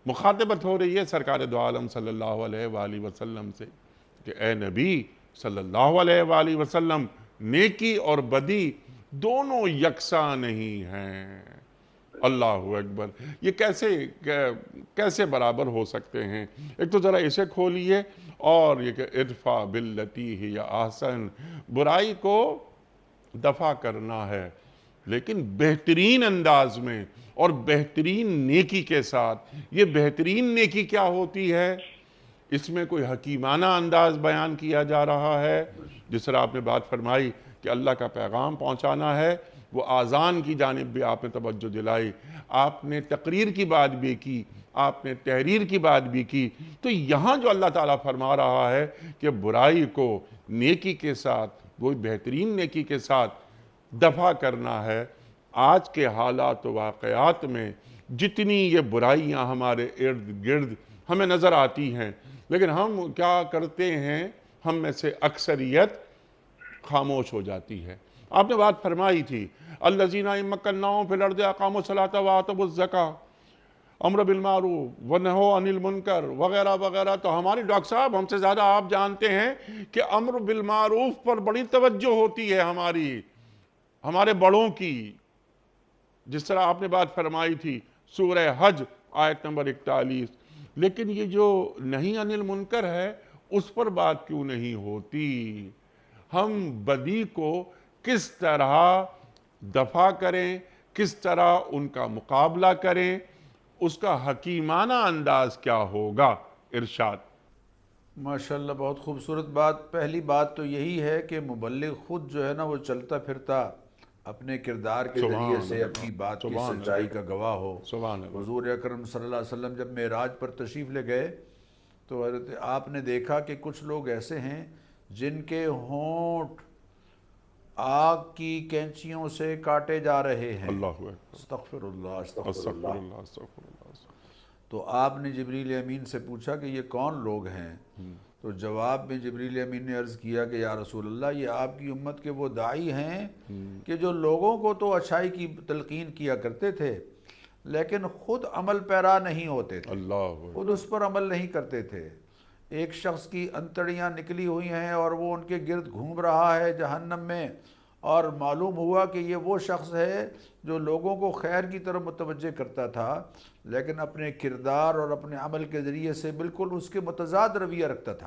مخاطبت ہو رہی ہے سرکار دو عالم صلی اللہ علیہ وآلہ وسلم سے کہ اے نبی صلی اللہ علیہ وآلہ وسلم، نیکی اور بدی دونوں یکساں نہیں ہیں۔ اللہ اکبر، یہ کیسے برابر ہو سکتے ہیں؟ ایک تو ذرا اسے کھولیے، اور یہ کہ ادفع باللتی ہی احسن، برائی کو دفع کرنا ہے لیکن بہترین انداز میں اور بہترین نیکی کے ساتھ۔ یہ بہترین نیکی کیا ہوتی ہے؟ اس میں کوئی حکیمانہ انداز بیان کیا جا رہا ہے، جس طرح آپ نے بات فرمائی کہ اللہ کا پیغام پہنچانا ہے، وہ آذان کی جانب بھی آپ نے توجہ دلائی، آپ نے تقریر کی بات بھی کی، آپ نے تحریر کی بات بھی کی۔ تو یہاں جو اللہ تعالیٰ فرما رہا ہے کہ برائی کو نیکی کے ساتھ، وہ بہترین نیکی کے ساتھ دفع کرنا ہے۔ آج کے حالات و واقعات میں جتنی یہ برائیاں ہمارے ارد گرد ہمیں نظر آتی ہیں، لیکن ہم کیا کرتے ہیں؟ ہم میں سے اکثریت خاموش ہو جاتی ہے۔ آپ نے بات فرمائی تھی الذین ان مکناہم فی الارض اقاموا الصلاۃ وآتوا الزکاۃ، امر بالمعروف ونہوا عن المنکر وغیرہ وغیرہ۔ تو ہماری ڈاکٹر صاحب ہم سے زیادہ آپ جانتے ہیں کہ امر بالمعروف پر بڑی توجہ ہوتی ہے ہمارے بڑوں کی، جس طرح آپ نے بات فرمائی تھی سورہ حج آیت نمبر 41۔ لیکن یہ جو نہی عن المنکر ہے، اس پر بات کیوں نہیں ہوتی؟ ہم بدی کو کس طرح دفع کریں، کس طرح ان کا مقابلہ کریں، اس کا حکیمانہ انداز کیا ہوگا؟ ارشاد۔ ماشاءاللہ، بہت خوبصورت بات۔ پہلی بات تو یہی ہے کہ مبلغ خود جو ہے نا، وہ چلتا پھرتا اپنے کردار کے ذریعے سبحان سے اللہ، اپنی بات کی سبحان سچائی اللہ، کا گواہ ہو۔ سبحان اللہ۔ حضور اکرم صلی اللہ علیہ وسلم جب معراج پر تشریف لے گئے تو حضرت آپ نے دیکھا کہ کچھ لوگ ایسے ہیں جن کے ہونٹ آگ کی کینچیوں سے کاٹے جا رہے ہیں۔ اللہ اکبر، استغفر اللہ، استغفر استغفر اللہ۔ اللہ، استغفر اللہ۔ تو آپ نے جبریل امین سے پوچھا کہ یہ کون لوگ ہیں؟ تو جواب میں جبریل امین نے عرض کیا کہ یا رسول اللہ، یہ آپ کی امت کے وہ داعی ہیں کہ جو لوگوں کو تو اچھائی کی تلقین کیا کرتے تھے، لیکن خود عمل پیرا نہیں ہوتے تھے، اللہ خود اس پر عمل نہیں کرتے تھے۔ ایک شخص کی انتڑیاں نکلی ہوئی ہیں اور وہ ان کے گرد گھوم رہا ہے جہنم میں، اور معلوم ہوا کہ یہ وہ شخص ہے جو لوگوں کو خیر کی طرف متوجہ کرتا تھا، لیکن اپنے کردار اور اپنے عمل کے ذریعے سے بالکل اس کے متضاد رویہ رکھتا تھا۔